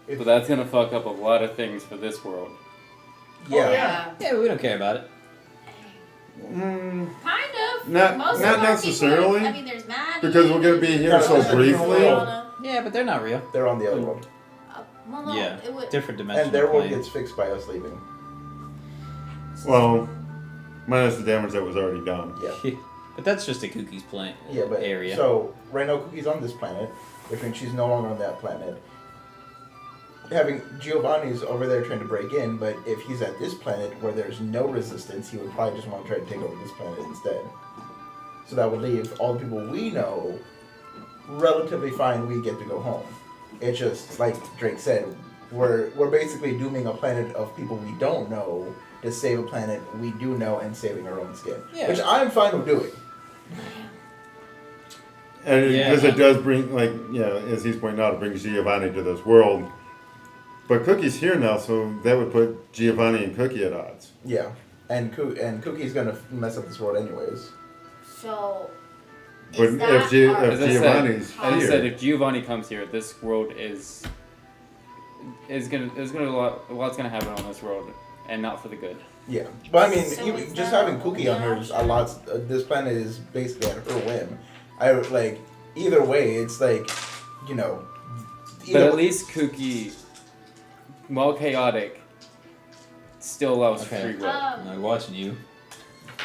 But that's gonna fuck up a lot of things for this world. Yeah. Yeah, we don't care about it. Kind of. Not Most not of our necessarily. People, I mean, there's Maddie. Because we're gonna be here so briefly. Yeah, but they're not real. They're on the other world. Well, no, Yeah, it would, different dimension. And their world gets fixed by us leaving. Well, minus the damage that was already done. Yeah. But that's just a Cookie's plant area. So, right now Cookie's on this planet, which means she's no longer on that planet. Having Giovanni's over there trying to break in, but if he's at this planet where there's no resistance, he would probably just want to try to take over this planet instead. So that would leave all the people we know relatively fine. We get to go home. It's just like Drake said, we're basically dooming a planet of people we don't know to save a planet we do know and saving our own skin, which I'm fine with doing. And because it does bring, like, as he's pointing out, it brings Giovanni to this world. But Cookie's here now, so that would put Giovanni and Cookie at odds. Yeah, and Cookie's gonna mess up this world anyways. So, But if Giovanni's here, as I said, if Giovanni comes here, this world is gonna a lot's gonna happen on this world, and not for the good. Yeah, but I mean, So even just having Cookie on her, a lot. This planet is basically at her whim. Either way, it's like, you know. But at least Cookie, while chaotic, still allows free will. I'm watching you.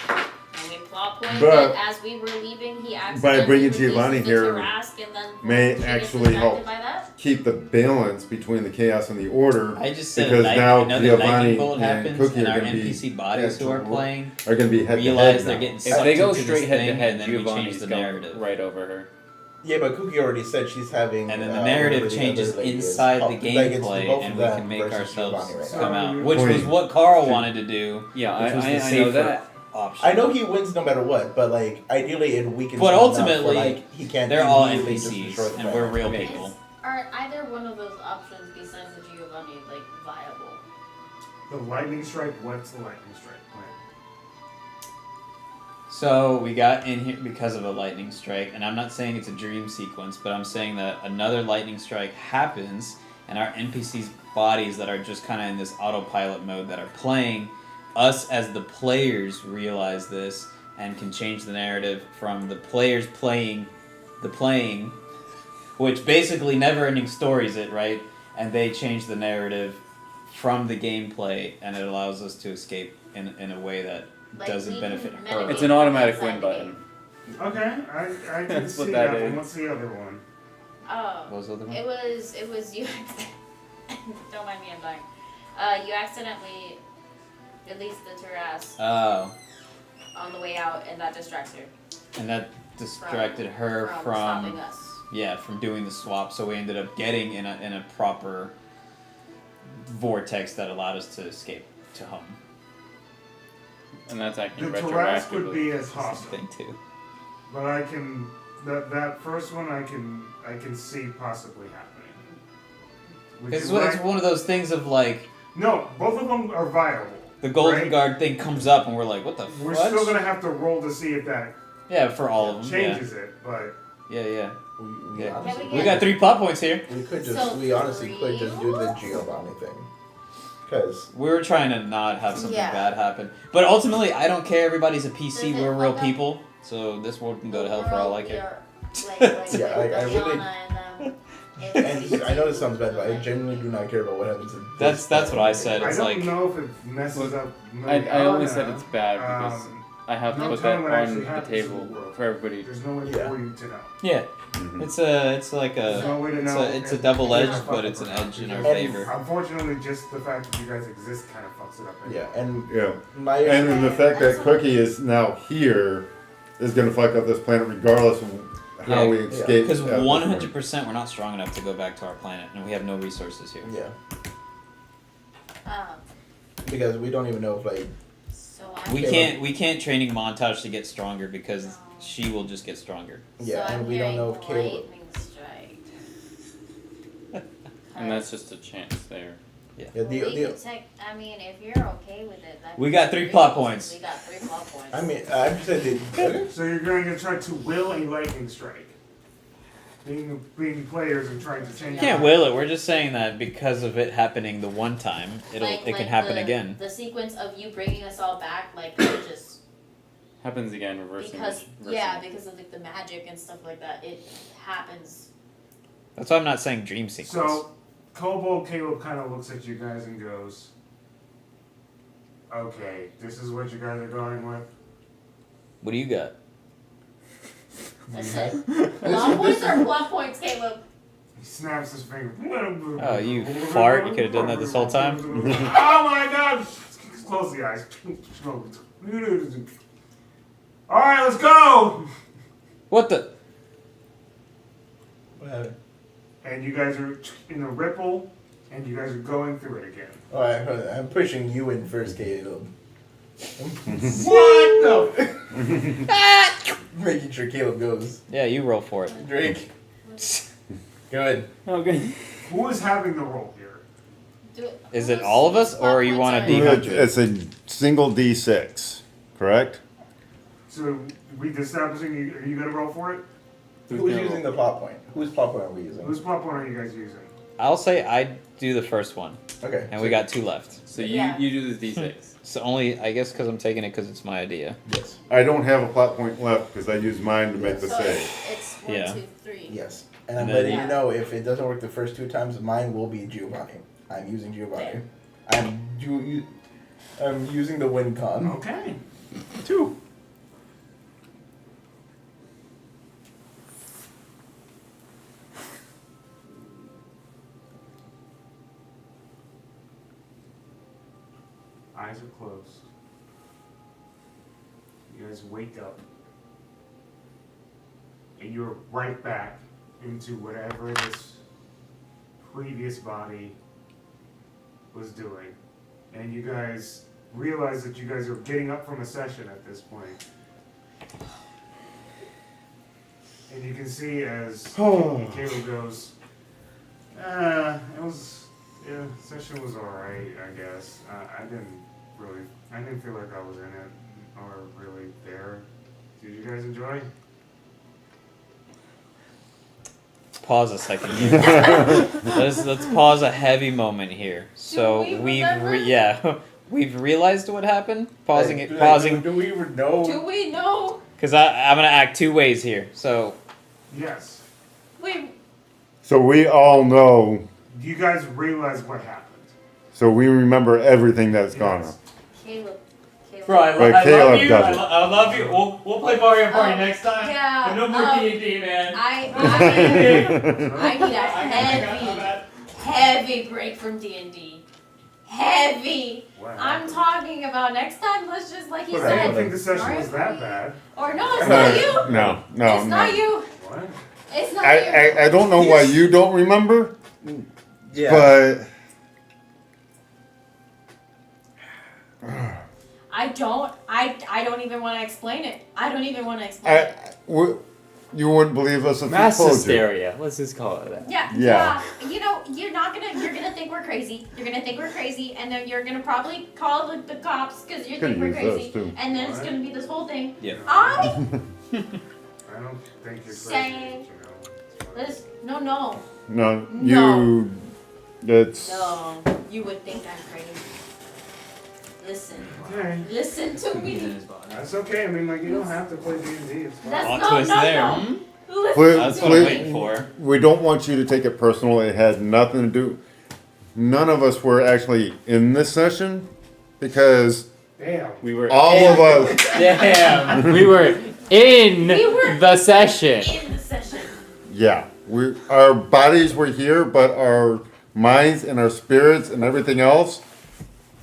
I mean, plot point But that as we were leaving, he accidentally by bringing released Giovanni the here, Tarrasque and then may he gets actually help impacted by that? keep the balance between the chaos and the order. I just said because now another lightning Giovanni bolt and happens, Cookie and are our going to be NPC bodies who are playing are going to be head to realize head they're now. getting If sucked they go into straight this head thing, to head, and then we change Giovanni's the going narrative. right over her. Yeah, but Cookie already said she's having. And then the narrative whatever changes other lady is. inside the Like, it's gameplay, both and of we them can make versus ourselves Giovanni right now. come out, which was what Carl wanted to do. Yeah, which was the I know safer that. option. I know he wins no matter what, but like ideally it weakens. But him enough ultimately, where, like, he can't they're all immediately just destroy NPCs, the and we're planet. real people. Are either one of those options besides the Giovanni like viable? The lightning strike. What's the lightning strike plan? So we got in here because of a lightning strike, and I'm not saying it's a dream sequence, but I'm saying that another lightning strike happens, and our NPCs' bodies that are just kind of in this autopilot mode that are playing, us as the players realize this and can change the narrative from the players playing the playing, which basically never-ending stories it, right? And they change the narrative from the gameplay, and it allows us to escape in a way that Like, doesn't we benefit can her. mitigate It's an automatic inside win the button. game. Okay, I can That's see what that that one. is. What's the other one? Oh, What was the other one? it was you. Don't mind me, I'm dying. You accidentally released the Tarrasque Oh, on the way out, and that distracts her and that distracted her from stopping from us. from doing the swap. So we ended up getting in a proper vortex that allowed us to escape to home. And that's acting The Tarrasque would retroactively. be as That's the hostile, thing too. but I can that first one I can see possibly happening. Would It's you like- one of those things of like No, both of them are viable. the golden Right. guard thing comes up and we're like, what the We're fudge? still gonna have to roll to see if that Yeah, for all of them. changes it, but Yeah. We Yeah. honestly, Can We got 3 plot points here. we could just So we honestly could three? just do the Giovanni thing, because We were trying to not have something Yeah. bad happen. But ultimately, I don't care. Everybody's a PC. Does it We're real fuck up? people. So this world can go to hell for all I care. Like Yeah, like, I really- Diana and and I know this sounds bad, but I genuinely do not care about what happens. In That's this what I said. I It's don't like- know if it messes up. I only said it's bad because I have to no put that telling what actually on the happens in table the world. for everybody. There's no way Yeah. for you to know. Yeah, Mhm. it's like There's no way to know. it's a if double you're edged, gonna but fuck it's up an or not. edge in our And- favor. Unfortunately, just the fact that you guys exist kind of fucks it up. Yeah, and Yeah. my And then the fact that That's Cookie is now here is going to fuck up this planet regardless of how Yeah, we escape. Because at this point. 100% we're not strong enough to go back to our planet, and we have no resources here. yeah, um, because we don't even know if like so We can't training montage to get stronger because she will just get stronger. yeah, so and I'm we don't know if hearing Caleb. lightning strike. And that's just a chance there. Yeah, We could take, I mean, if you're okay with it, that We could got be 3 great, plot since points. We got 3 plot points. I mean, I'm just saying. So you're going to try to will a lightning strike. being players and trying to change. You can't will it. We're just saying that because of it happening the one time, it can happen again. The sequence of you bringing us all back, like it just Happens again, reversing. because because of like the magic and stuff like that, it happens. That's why I'm not saying dream sequence. So, Kobold Caleb kind of looks at you guys and goes, "Okay, this is what you guys are going with." What do you got? That's it. Plot points or plot points, Caleb? He snaps his finger. Oh, you fart! You could have done that this whole time. Oh my God! Close the eyes. All right, let's go. What the? What happened? And you guys are in a ripple, and you guys are going through it again. All right, I'm pushing you in first, Caleb. What the? Making sure Caleb goes. Yeah, you roll for it. Drake. Good. Oh, good. Who is having the roll here? Is it all of us, or you want a D? D100? It's a single D6, correct? So we establishing? Are you gonna roll for it? Who's using the plot point? Whose plot point are we using? Whose plot point are you guys using? I'll say I do the first one, Okay. and we got 2 left. So Yeah. you do the D6. So only, I guess, because I'm taking it because it's my idea. Yes. I don't have a plot point left because I used mine to make the So save. it's 1, Yeah. 2, 3. Yes. And I'm And then- letting Yeah. you know if it doesn't work the first 2 times, mine will be Giovanni. I'm using Giovanni. There. I'm using the win con. Okay. 2. Eyes are closed. You guys wake up. And you're right back into whatever this previous body was doing. And you guys realize that you guys are getting up from a session at this point. And you can see as Caleb goes, yeah, session was alright, I guess. I didn't feel like I was in it, or really there. Did you guys enjoy? Pause a second here. let's pause a heavy moment here. So Do we remember? we've realized what happened. Pausing. Do we even know? Do we know? Because I'm gonna act 2 ways here. So Yes. Wait, So we all know, You guys realize what happened. so we remember everything that's gone on. Yes. Caleb. Bro, I, But I Caleb love you. doesn't. I love you. We'll play Mario Party next time. Yeah, But no more D&D, man. I need a heavy break from D&D. Heavy. What I'm happened? talking about next time. Let's just like he But I said. don't think the session Mario was that Party. bad. Or no, it's not you. No, It's not you. What? It's not you. I don't know why you don't remember, Yeah. but I don't even want to explain it. I don't even want to explain it. you wouldn't believe us if Mass we told you. hysteria. Let's just call it that. Yeah. You know, you're gonna think we're crazy. You're gonna think we're crazy, and then you're gonna probably call the cops because you think Could've we're used crazy, those, too. and then it's What? gonna be this whole thing. Yeah. I don't think you're crazy. Saying- but, This, no, no, No, No. you. That's. no. You would think I'm crazy. Listen, Okay. listen to me. That's okay. I mean, like, you don't have to play D&D. It's fine. That's Plot no, twist no, there. no. Hmm? Listen Please- That's to what I'm me. waiting for. We don't want you to take it personal. It had nothing to do. None of us were actually in this session because Damn. We were all of us. Damn. We were in We were the session. in the session. Yeah, our bodies were here, but our minds and our spirits and everything else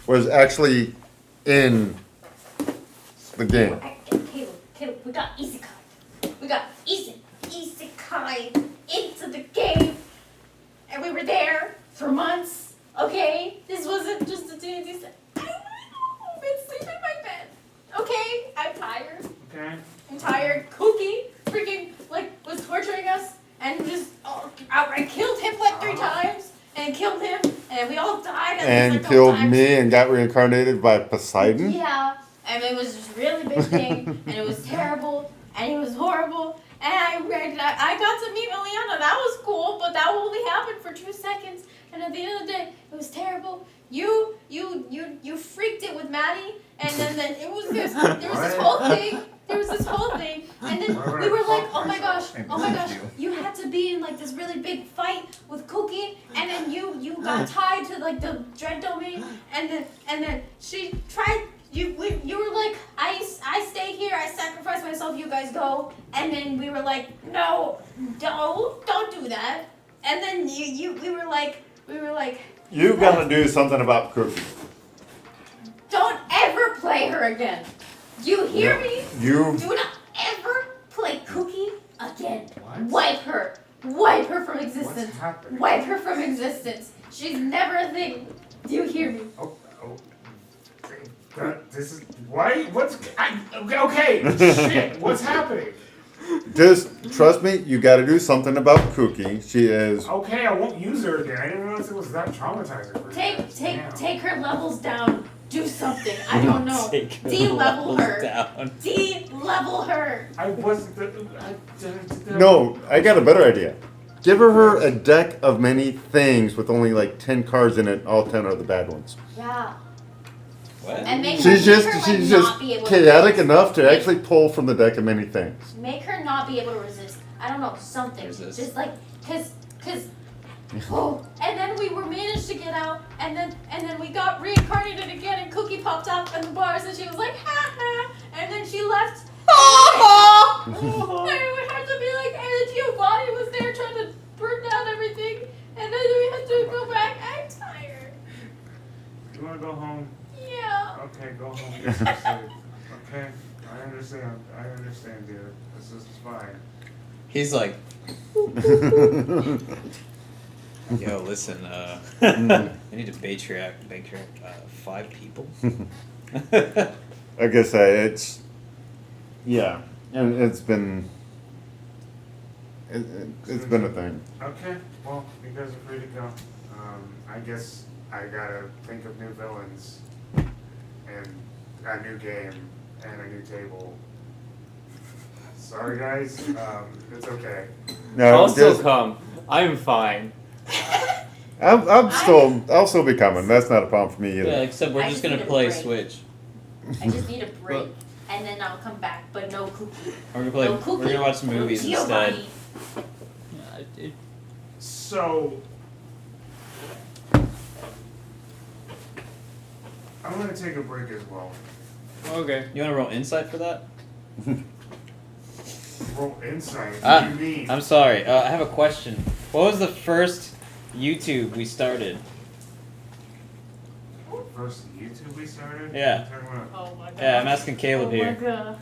was actually in the game. Caleb, we got Isekai. We got Isekai into the game. And we were there for months, okay? This wasn't just a D&D set. I don't know. I've been sleeping in my bed. Okay? I'm tired. Okay. I'm tired. Cookie freaking, was torturing us and just outright killed him 3 times. And killed him. And we all died. And least a couple killed times. me and got reincarnated by Poseidon. Yeah, and it was just really big thing, and it was terrible, and it was horrible, And I got to meet Liliana. That was cool, but that only happened for 2 seconds. And at the end of the day, it was terrible. You freaked it with Maddie, and then it was this. There was this whole thing. There was this whole thing, and then we were like, oh my gosh, you had to be in like this really big fight with Cookie, and then you got tied to like the dread domain, and then she tried. You were like, I stay here, I sacrifice myself, you guys go, and then we were like, no, don't do that, and then we were like. You gotta do something about Cookie. Don't ever play her again. You hear me? You. Do not ever play Cookie again. What? Wipe her from existence. What's happening? Wipe her from existence. She's never a thing. Do you hear me? Oh. This is why. Okay. Shit. What's happening? Just trust me, you gotta do something about Cookie. She is. Okay, I won't use her again. I didn't realize it was that traumatizing for you guys. Take her levels down. Do something. I don't know. De-level her. De-level her. I wasn't. No, I got a better idea. Give her a deck of many things with only like 10 cards in it. All 10 are the bad ones. Yeah. What? And make She's her, just not be able to chaotic resist. enough to actually pull from the deck of many things. Make her not be able to resist. I don't know, something. Resist. Just like, cause, oh, and then we managed to get out, and then we got reincarnated again, and Cookie popped up in the bars, and she was like, ha ha, and then she left. And we had to be like, and then Giovanni was there trying to burn down everything, and then we had to go back. I'm tired. You wanna go home? Yeah. Okay, go home. Get some sleep. Okay, I understand, dear. This is fine. He's like, yo, listen, I need to patriarch 5 people. Like I say, it's. Yeah, and it's been. It's been a thing. Okay, well, you guys are free to go. I guess I gotta think of new villains, and a new game, and a new table. Sorry, guys. It's okay. No, I'll still just- come. I'm fine. I'll still be coming. That's not a problem for me either. Yeah, except we're I just just gonna need a play break. Switch. I just need a break, and then I'll come back, but no Cookie. We're gonna play. No Cookie. We're gonna watch some No movies instead. Giovanni. So, I'm gonna take a break as well. Okay. You wanna roll insight for that? Roll insight. Ah, What do you mean? I'm sorry. I have a question. What was the first YouTube we started? First YouTube we started? Yeah. Talking about- Oh my god. Yeah, I'm asking Caleb here. God.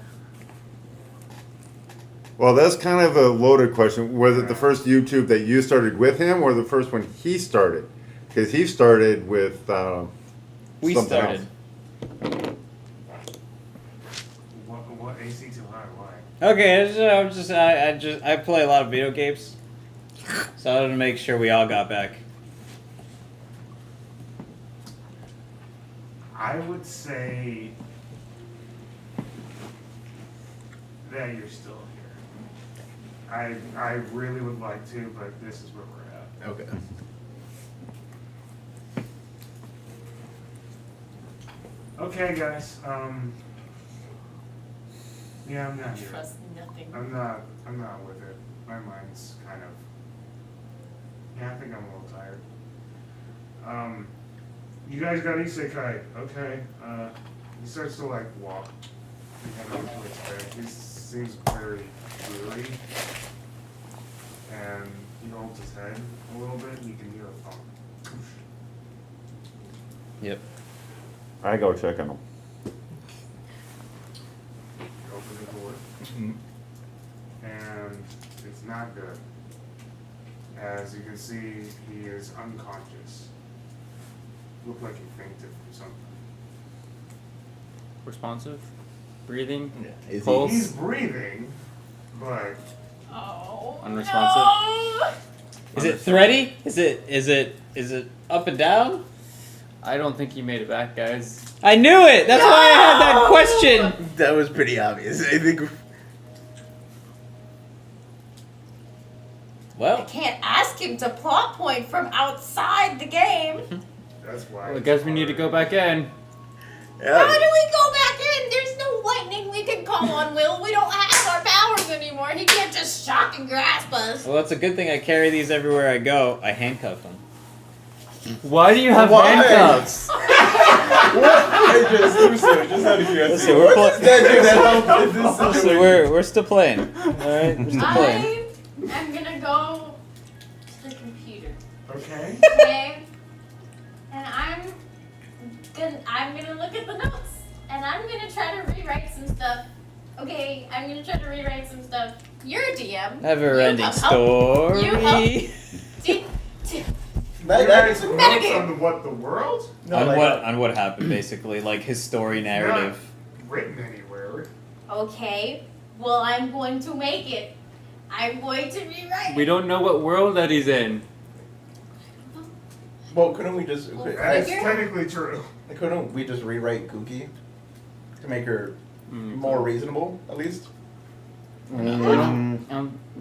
Well, that's kind of a loaded question. Was it the first YouTube that you started with him, or the first one he started? Because he started with. We something started. else. What AC too high? Why? Okay, I play a lot of video games, so I wanted to make sure we all got back. I would say that you're still here. I really would like to, but this is where we're at. Okay. Okay, guys. Yeah, I'm not here. Trust nothing. I'm not with it. My mind's kind of. Yeah, I think I'm a little tired. You guys got Isekai. Okay. He starts to like walk. And head over to his bed. He seems very weary. And he holds his head a little bit and you can hear a thump. Yep. I go check on him. Open the door. And it's not good. As you can see, he is unconscious. Looked like he fainted from something. Responsive? Breathing? Yeah. Pulse? He's breathing, but Oh. Unresponsive? No. Is it thready? Is it up and down? I don't think he made it back, guys. I knew it. That's why I had that question. That was pretty obvious. I think. I Well, can't ask him to plot point from outside the game. That's why. Well, I guess we need to go back in. How do we go back in? There's no lightning we can call on, Will. We don't have our powers anymore. He can't just shock and grasp us. well, it's a good thing I carry these everywhere I go. I handcuff them. Why do you have Why? handcuffs? I just out of curiosity. Listen, we're what does that do that help in this So situation? we're still playing. Alright? We're still playing. I'm gonna go to the computer, Okay. okay? And I'm gonna look at the notes, and I'm gonna try to rewrite some stuff. Okay, I'm gonna try to rewrite some stuff. You're a DM. Never You ending help. story. You help. D- d- That is Notes Metagame. on what the world? no, on like, what happened basically, like his story narrative. Not written anywhere. Okay, well, I'm going to make it. I'm going to rewrite We it. don't know what world that he's in. Well, couldn't we just That's Figure? technically true. couldn't we just rewrite Cookie to make her Mm. more reasonable, at least?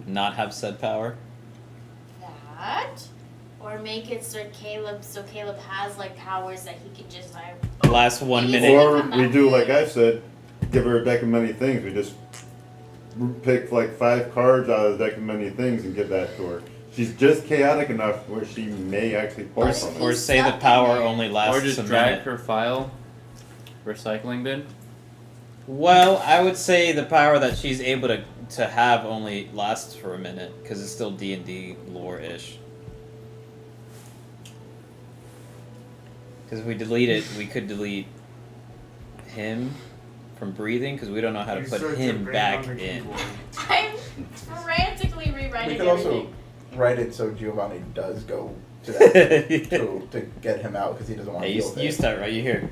Not have said power. That, or make it so Caleb has like powers that he can just like. The last 1 minute. Or we do like I said, give her a deck of many things. We just pick like 5 cards out of the deck of many things and give that to her. She's just chaotic enough where she may actually pull Or- from Or it. say the power only lasts Or just a drag minute. her file recycling bin. Well, I would say the power that she's able to have only lasts for a minute because it's still D&D lore-ish. Because if we delete it, we could delete him from breathing because we don't know how to You put search him your back brain on the in. keyboard. I'm frantically We rewriting could also everything. write it so Giovanni does go to that to get him out because he doesn't want Hey, to deal with you it. start right. You hear?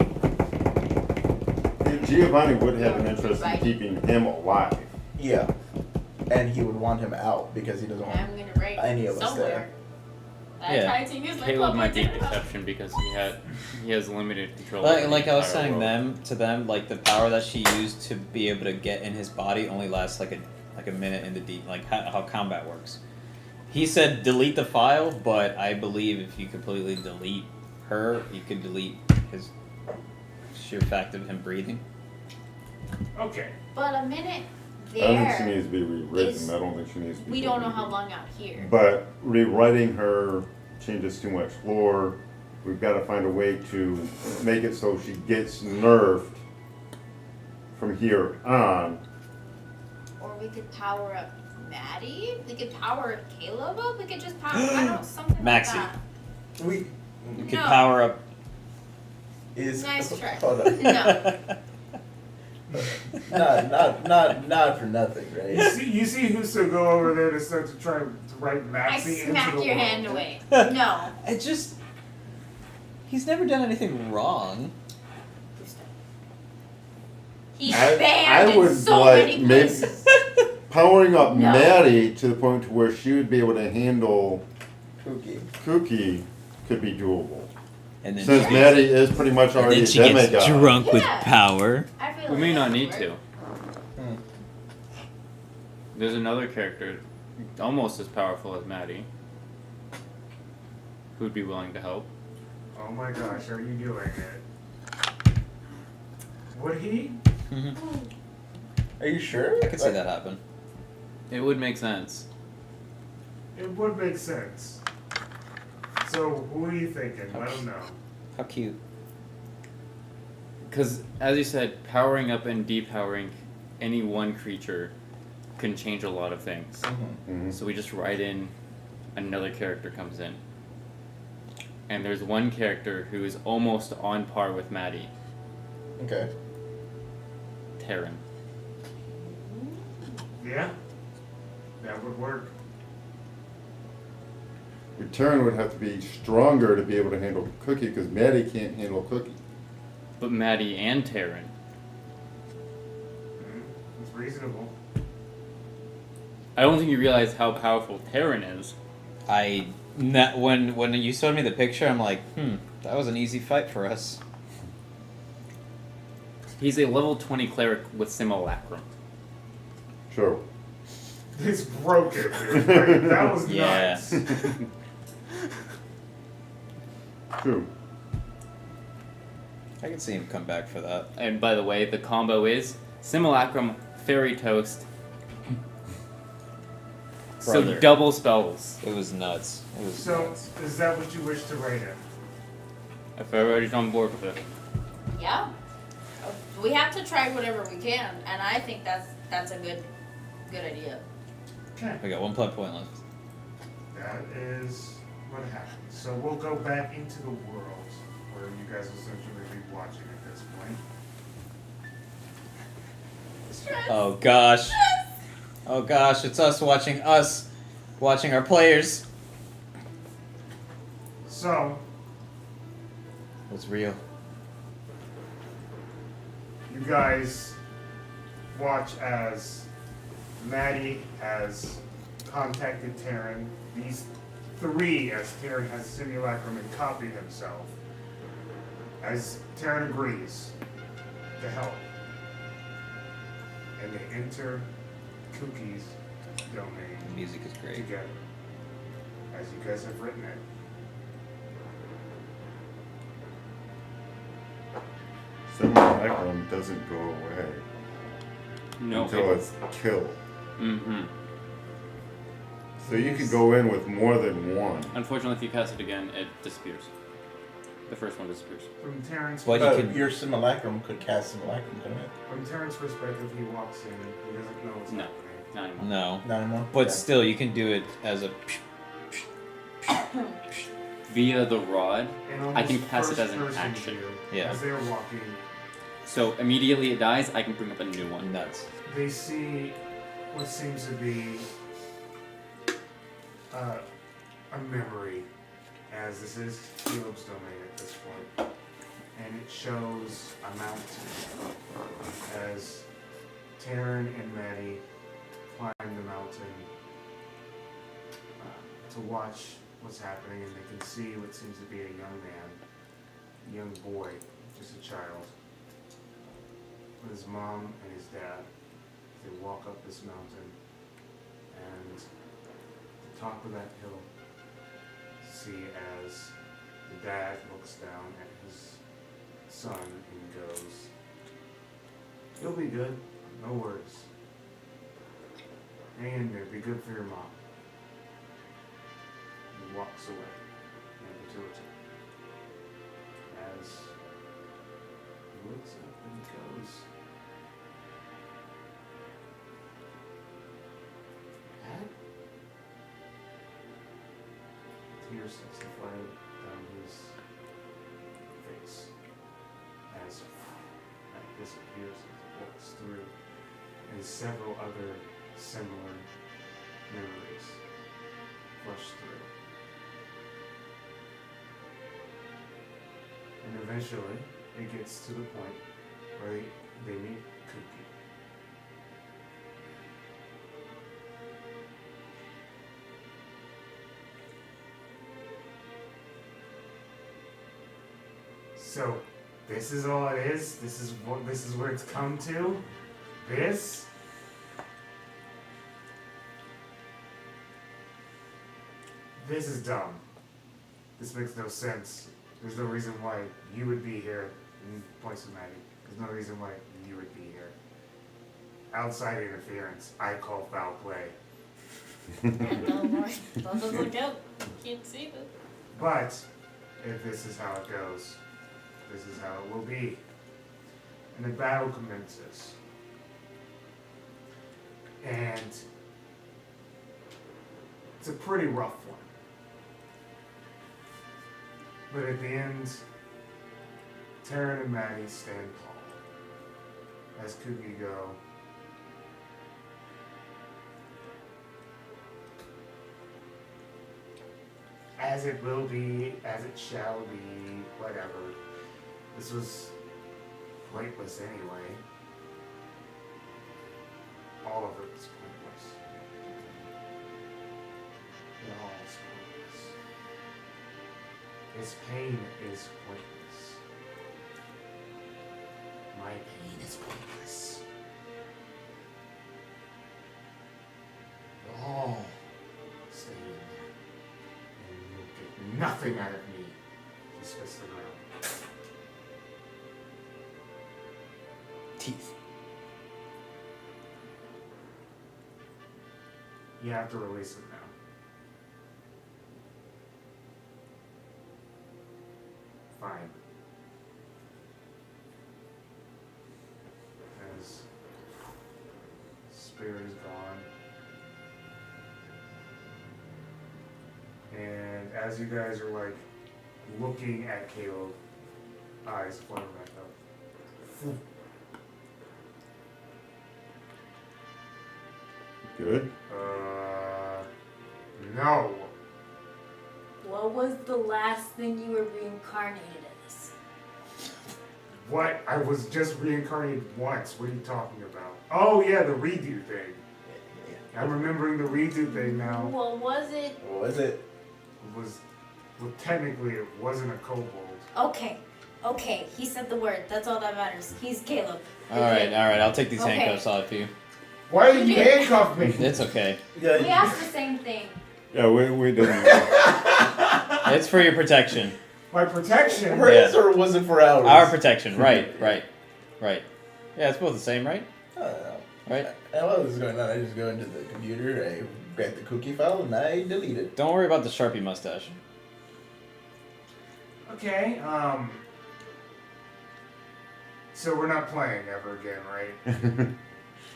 Giovanni would have an interest in keeping him alive. Yeah, and he would want him out because he doesn't want. I'm gonna write Any of us somewhere. there. That Yeah. writing is like Caleb might be an public exception because he has limited control. Like, over the like I was entire saying world. to them, like the power that she used to be able to get in his body only lasts like a minute in the deep, like how combat works. He said delete the file, but I believe if you completely delete her, you could delete his sheer fact of him breathing. Okay. But a minute I don't think she there, needs to be rewritten. is- I don't think she needs to be. we don't know how rewritten. long out here. But rewriting her changes too much lore. We've got to find a way to make it so she gets nerfed from here on. Or we could power up Maddie. We could power Caleb up. We could just power. I don't something Maxie. like that. We You could No. power up. is Nice try. Hold on. No. Not for nothing, right? You see Huso go over there to start to try to write I Maxie into smack the your world. hand away. No. I just. He's never done anything wrong. He's I banned in would so like many maybe places. powering up No. Maddie to the point to where she would be able to handle Cookie. Cookie could be doable. And then Since she Maddie is pretty much and already then a she gets demigod. drunk with Yeah. power. I feel We like may that not would need work. to. There's another character almost as powerful as Maddie who'd be willing to help. Oh my gosh, are you doing it? Would he? Are you sure? I could see that happen. It would make sense. It would make sense. So, who are you thinking? Let him know. How cute. Because, as you said, powering up and depowering any one creature can change a lot of things. Mhm. So we just write in another character comes in. And there's one character who is almost on par with Maddie, Okay. Taryn. Yeah? That would work. Return would have to be stronger to be able to handle Cookie because Maddie can't handle Cookie. But Maddie and Taryn. It's reasonable. I don't think you realize how powerful Taryn is. When you showed me the picture, I'm like, that was an easy fight for us. He's a level 20 cleric with simulacrum. Sure. It's broken, dude. Like, that was Yeah. nuts. True. I can see him come back for that. And by the way, the combo is Simulacrum, Fairy Toast. So Brother. double spells. It was nuts. It was So, nuts. is that what you wish to rate it? If everybody's on board with it. Yeah. We have to try whatever we can, and I think that's a good idea. Okay. We got 1 plot point left. That is what happened. So we'll go back into the world where you guys will essentially be watching at this point. Stress. Oh gosh. Oh gosh, it's us watching our players. So, What's real? you guys watch as Maddie has contacted Taryn. These three, as Taryn has simulacrum and copied himself. As Taryn agrees to help. And they enter Cookie's domain The music is great. together. As you guys have written it. Simulacrum doesn't go away No. until it's killed. Mm-hmm. So you could go in with more than one. Unfortunately, if you cast it again, it disappears. The first one disappears. From Taryn's What you can- Your simulacrum could cast simulacrum, couldn't it? From Taryn's perspective, he walks in, he doesn't know what's No. happening. Not anymore. No. Not anymore. But Okay. still, you can do it as a. Via the rod. And I can almost cast it as an first-person action. view, Yeah. As they're walking, So immediately it dies, I can bring up a new one. Nuts. they see what seems to be a memory, as this is Caleb's domain at this point. And it shows a mountain as Taryn and Maddie climb the mountain to watch what's happening, and they can see what seems to be a young man, a young boy, just a child, with his mom and his dad. They walk up this mountain, and at the top of that hill, see as the dad looks down at his son and goes, "You'll be good, no worries. Hang in there, be good for your mom." He walks away, never to return. As he looks up and he goes, "Dad?" Tears starts to fly down his face as that disappears as it walks through, and several other similar memories flush through. And eventually, it gets to the point where they meet Cookie. So, this is all it is? This is where it's come to? This? This is dumb. This makes no sense. There's no reason why you would be here, in points of Maddie. There's no reason why you would be here. Outside interference, I call foul play. Don't worry. Don't look out. Can't see this. But, if this is how it goes, this is how it will be. And the battle commences. And it's a pretty rough one. But at the end, Taryn and Maddie stand tall. As Cookie go, "As it will be, as it shall be, whatever. This was pointless anyway. All of it was pointless. It all was pointless. His pain is pointless. My pain is pointless. all stay in there. And you'll get nothing out of me. He spits the ground. Teeth. You have to release it now. Fine. As spirit is gone. And as you guys are like looking at Caleb, eyes flutter back up. Good. No. What was the last thing you were reincarnated as? What? I was just reincarnated once. What are you talking about? Oh yeah, the redo thing. I'm remembering the redo thing now. What was it? What was it? It was, well, technically it wasn't a kobold. Okay. Okay, he said the word. That's all that matters. He's Caleb. Alright, I'll take these Okay. handcuffs off you. Why did you handcuff me? It's okay. We asked the same thing. Yeah, we didn't. It's for your protection. My protection? For his or was it for ours? Our protection, right. Yeah, it's both the same, right? I don't know. Right? While this is going on, I just go into the computer, I grab the cookie file, and I delete it. Don't worry about the Sharpie mustache. Okay, so we're not playing ever again, right?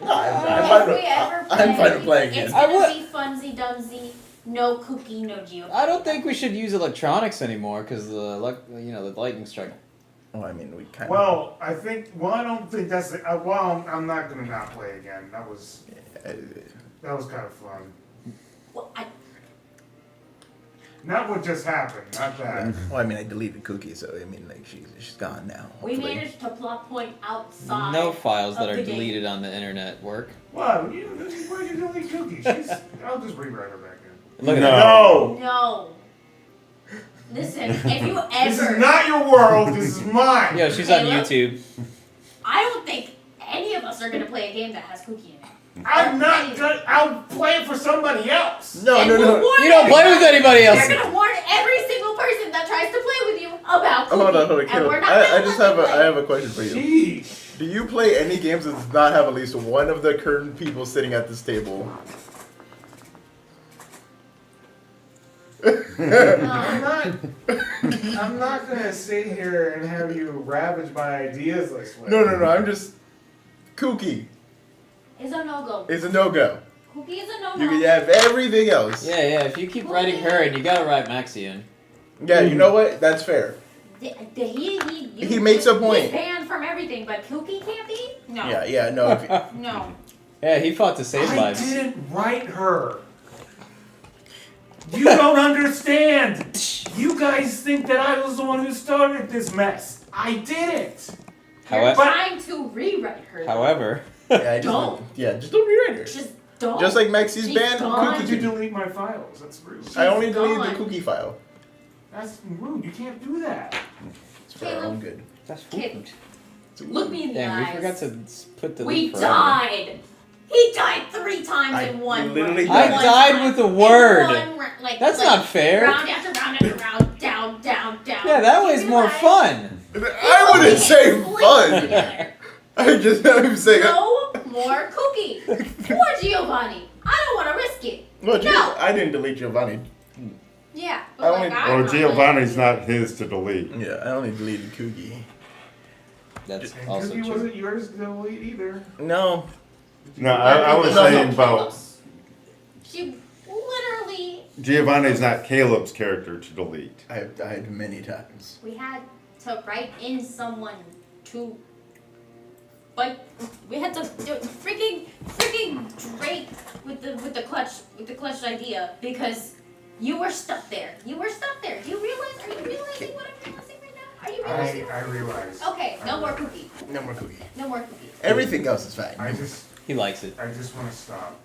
No, I'm fine with playing It's again. gonna be funsy dumsy. No cookie, no Geo. I don't think we should use electronics anymore because the lightning strike. Oh, I mean, we kind of. Well, I don't think that's the, I'm not gonna not play again. That was kind of fun. Well, Not what just happened, not that. Well, I mean, I deleted Cookie, so I mean, like she's gone now. we hopefully. managed to plot point outside. No files that of are the game. deleted on the internet work. Wow, where'd you delete Cookie? I'll just rewrite her back in. Look at No. that. No. Listen, if you ever. This is not your world, this is mine! Yo, she's on Caleb? YouTube. I don't think any of us are gonna play a game that has Cookie in it. I'm not gonna, I'll play it for somebody else! No, And no, we'll no. warn You don't play with anybody You're else. gonna warn every single person that tries to play with you about Cookie. Hold on, And Caleb. we're not I gonna just let have you a play. I have a question for you. Sheesh. Do you play any games that does not have at least one of the current people sitting at this table? I'm not gonna sit here and have you ravage my ideas this way. No, I'm just Cookie It's a no-go. is a no-go. Cookie is a no-go. You can have everything else. Yeah, if you keep writing her in, you gotta write Maxie in. Yeah, you know what? That's fair. He makes a point. He's banned from everything, but Cookie can't be? No. Yeah, no. If you, No. Yeah, he fought to save I lives. didn't write her. You don't understand. You guys think that I was the one who started this mess. I didn't. You're However, trying to rewrite her. though. however, yeah, Don't. just don't rewrite her. Just don't. Just like Maxie's She's banned gone. How Cookie. could you delete my files? That's rude. I only deleted gone. the Cookie file. That's rude. You can't do that. It's for our own good. that's Kid, look me in the Damn, we eyes. forgot to put the We lead forever. died. He died 3 times I in one literally round. died. One I died time. with a In word. one ra- like, That's like, not fair. Round after round after round, down, down, down. Yeah, that Look was me in more the eyes. fun. I wouldn't say Sleep fun. together. I'm saying. No more Cookie. Poor Giovanni. I don't want to risk it. Well, No. I didn't delete Giovanni. Yeah. I But only- like, I'm Or not Giovanni's not his to delete. Yeah, I only deleted Cookie. That's And also Cookie true. wasn't yours to delete either. No. No, I was No, saying no. about She literally. Giovanni's not Caleb's character to delete. I've died many times. We had to write in someone to. Like, we had to do freaking Drake with the clutch idea because you were stuck there. You were stuck there. Do you realize? Are you realizing what I'm realizing right now? Are you realizing? I realize. Okay, no more Cookie. No more Cookie. No more Cookie. Everything else is fine. I just He likes it. want to stop.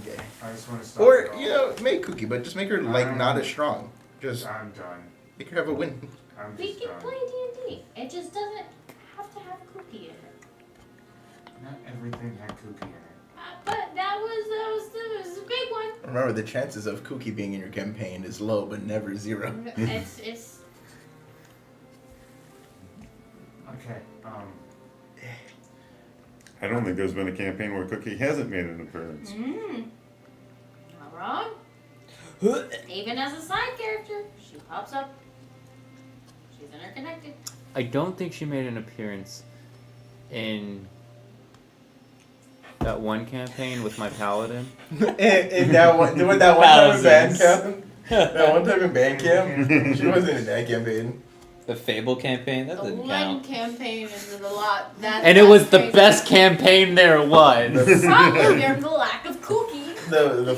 Okay. I just want to stop. Or, it all. you know, make Cookie, but just make her, like, not as strong. Just I'm done. make her have a win. I'm We just can done. play D&D. It just doesn't have to have Cookie in it. Not everything had Cookie in it. But that was a big one. Remember, the chances of Cookie being in your campaign is low, but never zero. It's Okay. I don't think there's been a campaign where Cookie hasn't made an appearance. not wrong. Even as a side character, she pops up. She's interconnected. I don't think she made an appearance in that one campaign with my paladin. And that one, doing that one time in band Thousands. camp, that one time in band camp, she wasn't in that campaign. The Fable campaign? That The didn't one count. campaign is a lot. And it was the crazy. best campaign there was. Probably during the lack of Cookie. The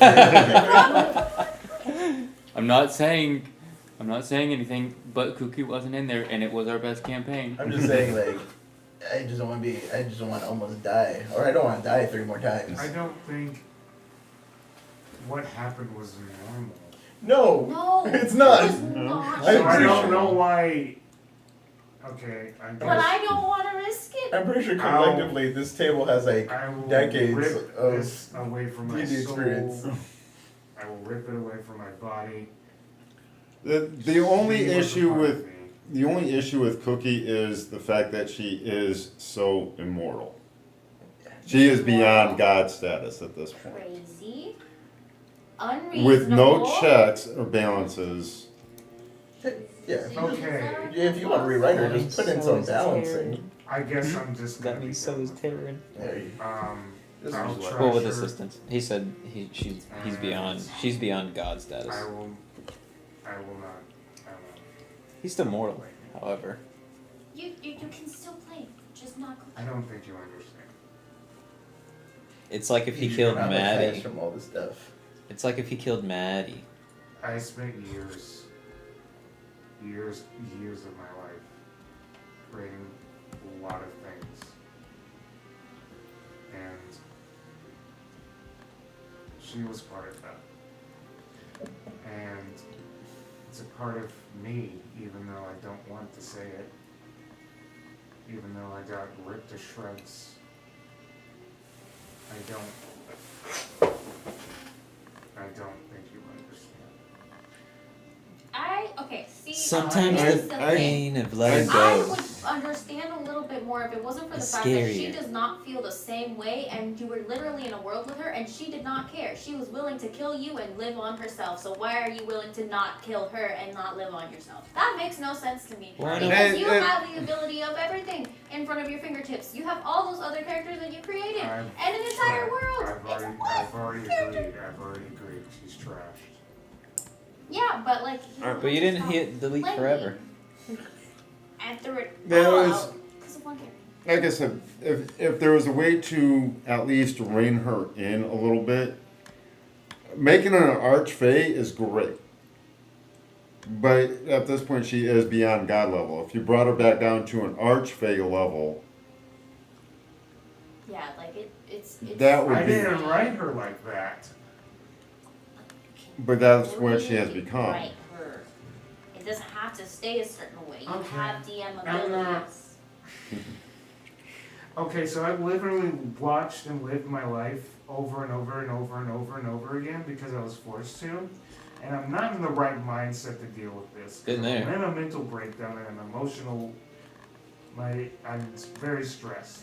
I'm not saying anything, but Cookie wasn't in there, and it was our best campaign. I'm just saying, like, I just don't want to almost die, or I don't want to die 3 more times. I don't think what happened was normal. No, No, it's not. It was not. I'm So I pretty don't sure. know why. Okay, I guess. But I don't want to risk it. I'm pretty sure collectively this table has like I will decades rip of this away from my D&D soul. experience. I will rip it away from my body. The only She was a issue part with of me. the only issue with Cookie is the fact that she is so immortal. She is beyond God status at this point. Crazy. Unreasonable. With no checks or balances. Yeah. Okay. If you want to rewrite her, just put in some balancing. I guess I'm just gonna That be means so done is with it. Taryn. There you This I'll is try Well, with sure. assistance. He said he's beyond. She's beyond God status. I will not. I won't. He's still mortal, however. You can still play, just not Cookie. I don't think you understand. It's like if he You're killed not Maddie. attached from all this stuff. It's like if he killed Maddie. I spent years of my life creating a lot of things. And she was part of that. And it's a part of me, even though I don't want to say it. Even though I got ripped to shreds. I don't think you understand. Sometimes here's the thing. pain of letting I go. would understand a little bit more if it wasn't for the It's fact that she scarier. does not feel the same way and you were literally in a world with her and she did not care. She was willing to kill you and live on herself. So why are you willing to not kill her and not live on yourself? That makes no sense to me. Why don't- Because you have the ability of everything in front of your fingertips. You have all those other characters that you created and an entire world. I've already agreed. She's trashed. Yeah, but like. But you didn't hit delete forever. And threw it That all was- out because of one character. Like I said, if there was a way to at least rein her in a little bit, making her an archfey is great. But at this point, she is beyond God level. If you brought her back down to an archfey level, Yeah, like it's. That would I be- didn't write her like that. but that's what she has become. Right, her. It doesn't have to stay a certain way. You Okay. have DM I'm not- abilities. Okay, so I've literally watched and lived my life over and over and over and over and over again because I was forced to. And I'm not in the right mindset to deal with this. Been there. I'm in a mental breakdown and an emotional. I'm very stressed.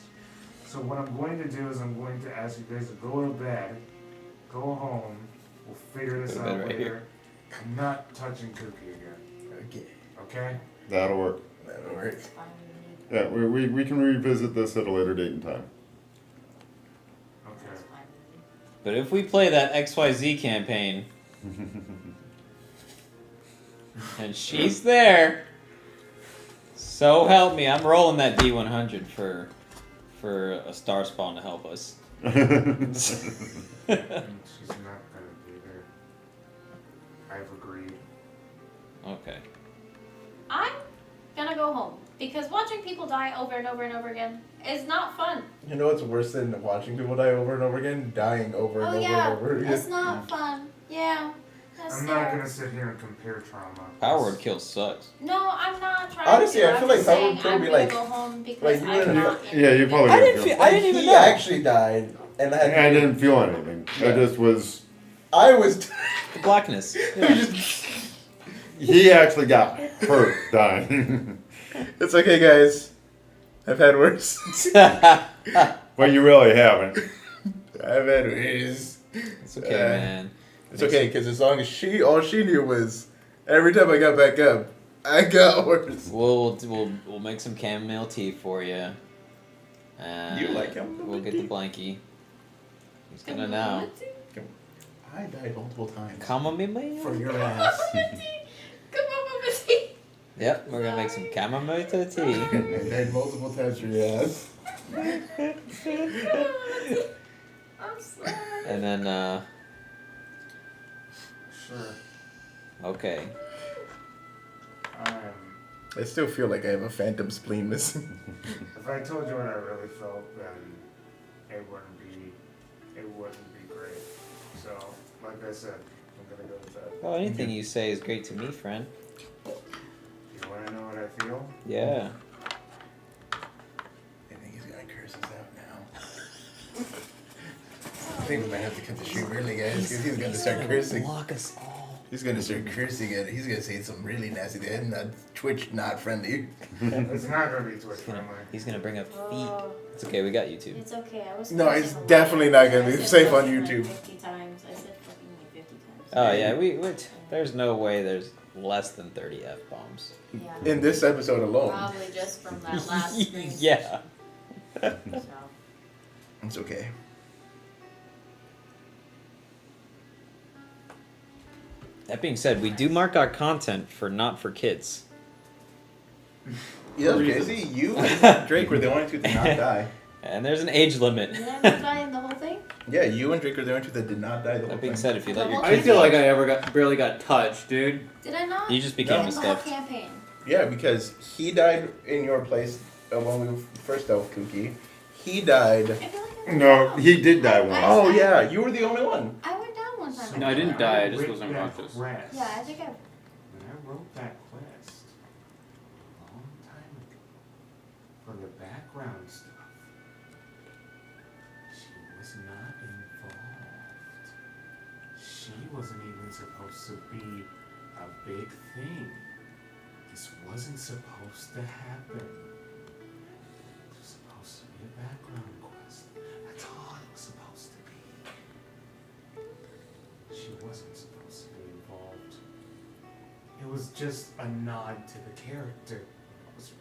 So what I'm going to do is I'm going to ask you guys to go to bed, go home. We'll figure this Go to bed out right later. here. I'm not touching Cookie again. Okay, Okay? That'll work. that'll work. It's fine with me. Yeah, we can revisit this at a later date and time. Okay. It's fine with me. But if we play that XYZ campaign, and she's there, so help me, I'm rolling that D100 for a star spawn to help us. She's not gonna be there. I've agreed. Okay. I'm gonna go home because watching people die over and over and over again is not fun. You know what's worse than watching people die over and over again? Dying over and Oh over yeah, and over again. it's not fun. Yeah, that's I'm scary. not gonna sit here and compare trauma. Power word kill sucks. No, I'm not trying Honestly, to. I feel I'm like just that saying would probably I'm be gonna like- go home because like you I'm wouldn't- not in Yeah, you probably I would didn't feel. feel. I didn't even he know. actually died. And I didn't feel anything. Yeah. I just was. I was. The blackness. Yeah. He actually got hurt dying. It's okay, guys. I've had worse. Well, you really haven't. I've had worse. It's okay, man. It's okay, because as long as all she knew was every time I got back up, I got worse. We'll make some chamomile tea for you. You like chamomile We'll get tea? the blankie. He's gonna know. I died multiple times. Chamomile? For your ass. Come on, Mama T. Yep, we're gonna make some chamomile tea. I died multiple times for your ass. I'm sorry. And then, Sure. okay. I still feel like I have a phantom spleen missing. If I told you what I really felt, then it wouldn't be great. So, like I said, I'm gonna go with that. Well, anything you say is great to me, friend. You wanna know what I feel? Yeah. I think he's gonna curse us out now. I think we might have to cut the stream early, guys, because he's gonna start cursing. Block us all. He's gonna start cursing at it. He's gonna say some really nasty things. Not Twitch, not friendly. It's not gonna be Twitch friendly. He's gonna bring up feet. Oh, It's okay, we got YouTube. it's okay. I was. No, cursing it's a lot. definitely not gonna be I said safe on fucking like YouTube. 50 times. I said fucking like 50 times. Oh yeah, there's no way there's less than 30 F-bombs. Yeah. In this episode alone. Probably just from that last stream. Yeah. So. It's okay. That being said, we do mark our content for not for kids. Yeah, that's crazy. You and Drake were the only two that did not die. And there's an age limit. Did I not die in the whole thing? Yeah, you and Drake are the only two that did not die the whole That being thing. said, if you let your I kids feel watch, like I barely got touched, dude. Did I not? you just became No. a The whole stuffed. campaign. Yeah, because he died in your place when we first dealt with Kooky. He died. I feel like I went No, down. he did die once. Oh yeah, you were the only one. I went down one time. No, I didn't die, I just wasn't That conscious. quest, Yeah, I think I. When I wrote that quest a long time ago for the background stuff, she was not involved. She wasn't even supposed to be a big thing. This wasn't supposed to happen. It was supposed to be a background quest. That's all it was supposed to be. She wasn't supposed to be involved. It was just a nod to the character. It was-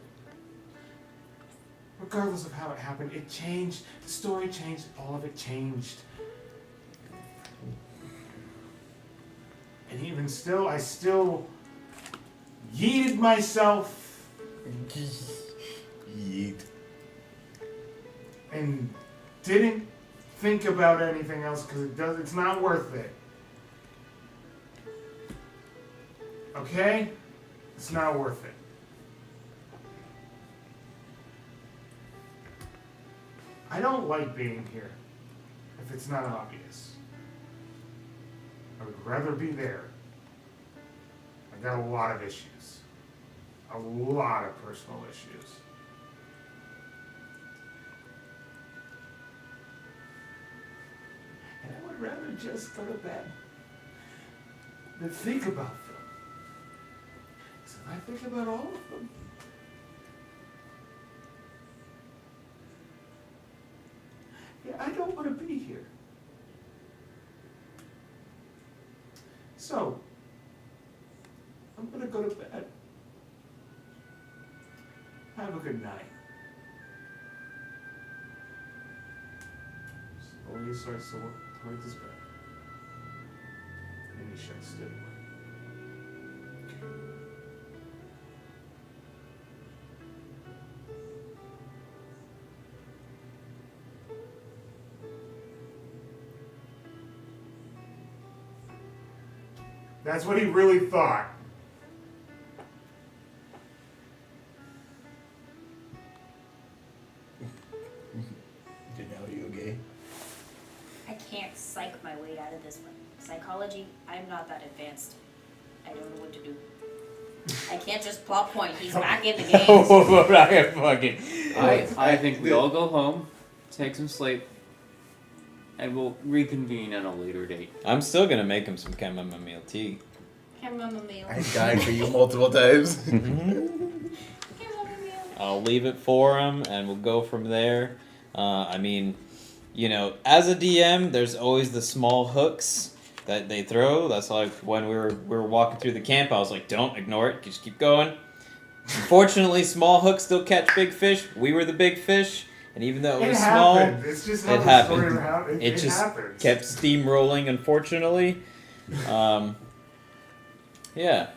Regardless of how it happened, it changed. The story changed. All of it changed. And even still, I still yeeted myself Yeet. and didn't think about anything else because it's not worth it. Okay? It's not worth it. I don't like being here if it's not obvious. I would rather be there. I got a lot of issues. A lot of personal issues. And I would rather just go to bed than think about them. Because if I think about all of them, yeah, I don't want to be here. So, I'm going to go to bed. Have a good night. Slowly starts to walk towards his bed. And he shuts the door. That's what he really thought. Janelle, you okay? I can't psych my way out of this one. Psychology, I'm not that advanced. I don't know what to do. I can't just plot point. He's back in the game. fucking. I think we all go home, take some sleep, and we'll reconvene at a later date. I'm still gonna make him some chamomile tea. Chamomile. I died for you multiple times. Chamomile. I'll leave it for him, and we'll go from there. I mean, you know, as a DM, there's always the small hooks that they throw. That's like when we were walking through the camp, I was like, don't ignore it, just keep going. Unfortunately, small hooks still catch big fish. We were the big fish, and even though it was small, It's just how it the story happened. happened. It just happens. kept steamrolling, unfortunately. Yeah.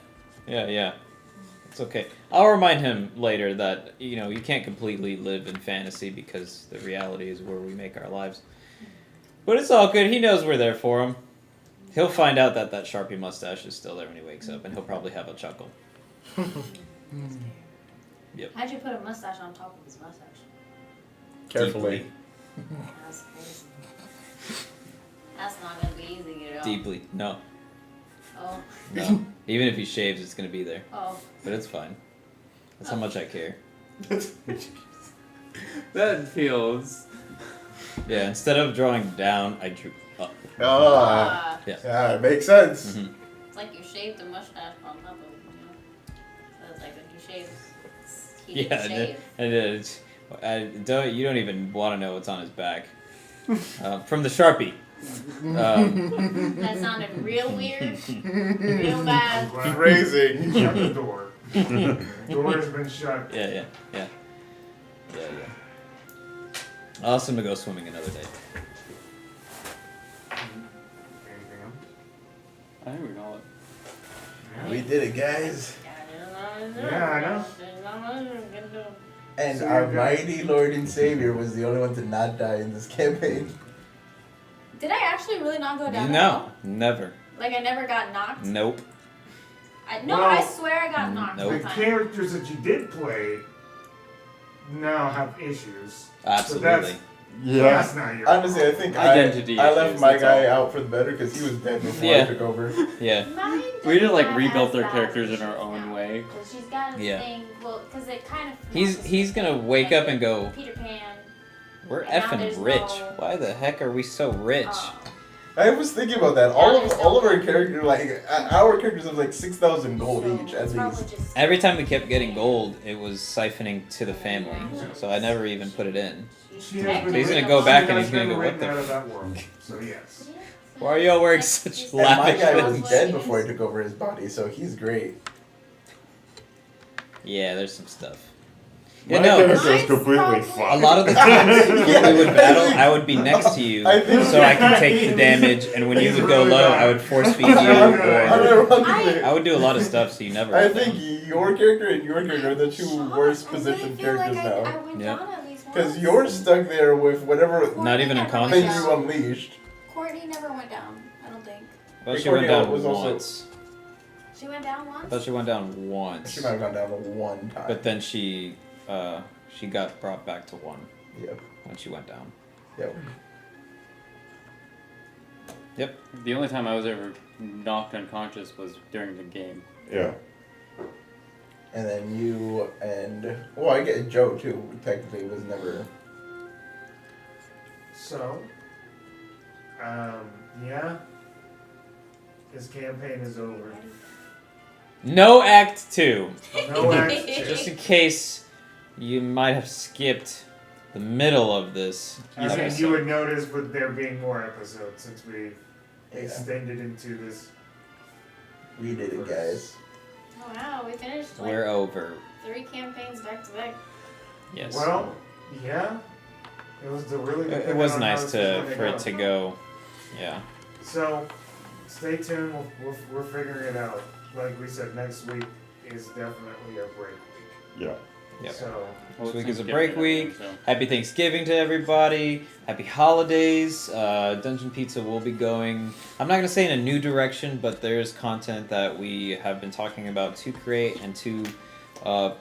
It's okay. I'll remind him later that, you know, you can't completely live in fantasy because the reality is where we make our lives. But it's all good. He knows we're there for him. He'll find out that Sharpie mustache is still there when he wakes up, and he'll probably have a chuckle. Yep. How'd you put a mustache on top of his mustache? Carefully. That's crazy. That's not gonna be easy to get off. Deeply. No. Oh. No. Even if he shaves, it's going to be there. Oh. But it's fine. That's how much I care. That feels. Yeah, instead of drawing down, I drew up. Ah, Yeah. yeah, it makes sense. Mhm. It's like you shaved the mustache on top of it, you know? So it's like when you shave, he Yeah, didn't shave. and you don't even want to know what's on his back. From the Sharpie. That sounded real weird, real bad. I'm glad Crazy. you shut the door. Door has been shut. Yeah. I'll ask him to go swimming another day. Anything else? I think we know it. We did it, guys. Yeah, I know. And So our you're good. mighty Lord and Savior was the only one to not die in this campaign. Did I actually really not go down? No, never. Like I never got knocked? Nope. I Well, swear I got knocked nope. one The time. characters that you did play now have issues. Absolutely. That's not your Honestly, I think Identity I left issues, my that's guy all. out for the better because he was dead before Yeah. I took over. Yeah. Mine We just like doesn't rebuilt have their as characters bad in our issues own now. way. Cause she's got a Yeah. thing. Well, because it kind of. He's gonna wake up and go, Peter Pan. we're And now effing there's rich. no- Why the heck are we so rich? I was thinking about that. All of our characters, like our characters, have like 6,000 gold each at least. Every time we kept getting gold, it was siphoning to the family. So I never even put it in. She has been So he's gonna written- go back she and has he's gonna been go, written what the out of that world. So yes. Why are y'all wearing such And my lavish guy was things? dead before I took over his body, so he's great. Yeah, there's some stuff. Yeah, My no. character is Mine's completely probably- fucked. A lot of the times when we would battle, I would be next to you, I think- so I can take the damage. And when you would go low, I would force feed you, I'm or ironically- I would do a lot of stuff so you never. I went think down. your character and your character are the two worst positioned characters I now. went Yep. down at least once. Because you're stuck there with whatever Not even Courtney unconscious. thing never you went down. unleashed. Courtney never went down. I don't think. But she went Victoria down was also- once. She went down once. I thought she went down once. She might have gone down to one time. But then she got brought back to one Yep. when she went down. Yep. Yep. The only time I was ever knocked unconscious was during the game. Yeah. And then you and well, I get Joe too. Technically, was never. So, yeah. His campaign is over. No Act 2. No act Just two. in case you might have skipped the middle of this I think you episode. would notice with there being more episodes since we Yeah. extended into this. We did it, guys. Oh wow, we finished like We're over. 3 campaigns back to back. Yes. Well, yeah. It was the really. It was nice for it to go. Yeah. So, stay tuned. We're figuring it out. Like we said, next week is definitely a break week. Yeah. Yep. So, This week is a Thanksgiving, break I think, week. so. Happy Thanksgiving to everybody. Happy holidays. Dungeon Pizza will be going, I'm not going to say in a new direction, but there's content that we have been talking about to create and to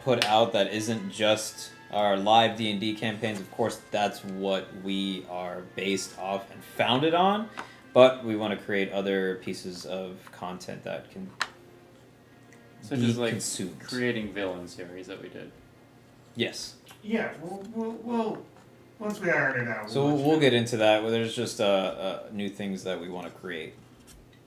put out that isn't just our live D&D campaigns. Of course, that's what we are based off and founded on, but we want to create other pieces of content that can Such be as like consumed. creating villain series that we did. Yes. yeah, we'll Once we iron it out. So we'll get into that. Where there's just new things that we want to create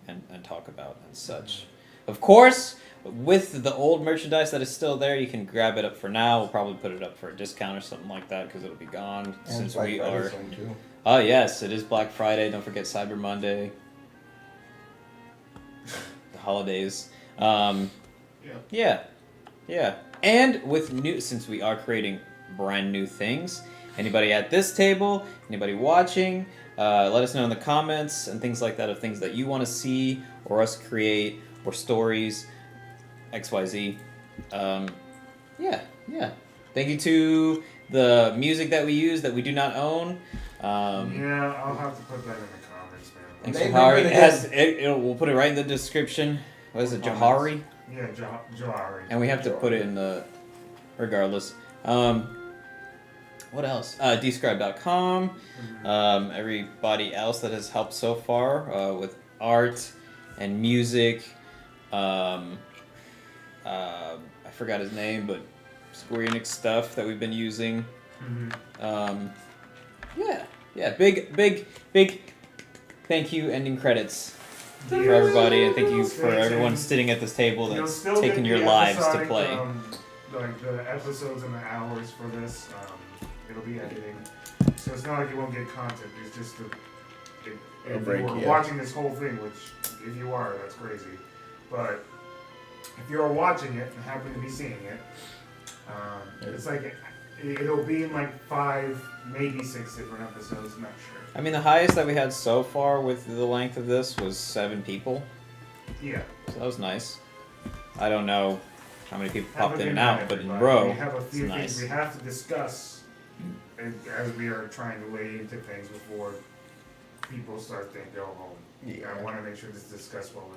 and talk about and such. Of course, with the old merchandise that is still there, you can grab it up for now. We'll probably put it up for a discount or something like that because it'll be gone And since Black we Friday are. soon, too. Oh yes, it is Black Friday. Don't forget Cyber Monday. The holidays. Yeah. And with new, since we are creating brand new things, anybody at this table, anybody watching, let us know in the comments and things like that of things that you want to see or us create or stories, XYZ. Yeah. Thank you to the music that we use that we do not own. Yeah, I'll have to put that in the comments, man. Thanks, They Johari. really We'll put it right in the description. What is it, Johari? Yeah, Johari. And we have to put it in the, regardless. What else? Dscryb.com. Everybody else that has helped so far with art and music. I forgot his name, but Square Enix stuff that we've been using. Yeah. Big thank you. Ending credits for everybody, and thank you for everyone sitting at this table that's taking your lives to play. Like the episodes and the hours for this, it'll be editing, so it's not like you won't get content. It's just if break, you were yeah. watching this whole thing, which if you are, that's crazy. But if you're watching it and happen to be seeing it, it's like it'll be in like 5, maybe 6 different episodes. I'm not sure. I mean, the highest that we had so far with the length of this was 7 people. Yeah. So that was nice. I don't know how many people Have a popped good in and night, out, but in everybody. row, We have a it's few things nice. we have to discuss as we are trying to weigh into things before people start to go home. Yeah. I want to make sure this is discussed while we're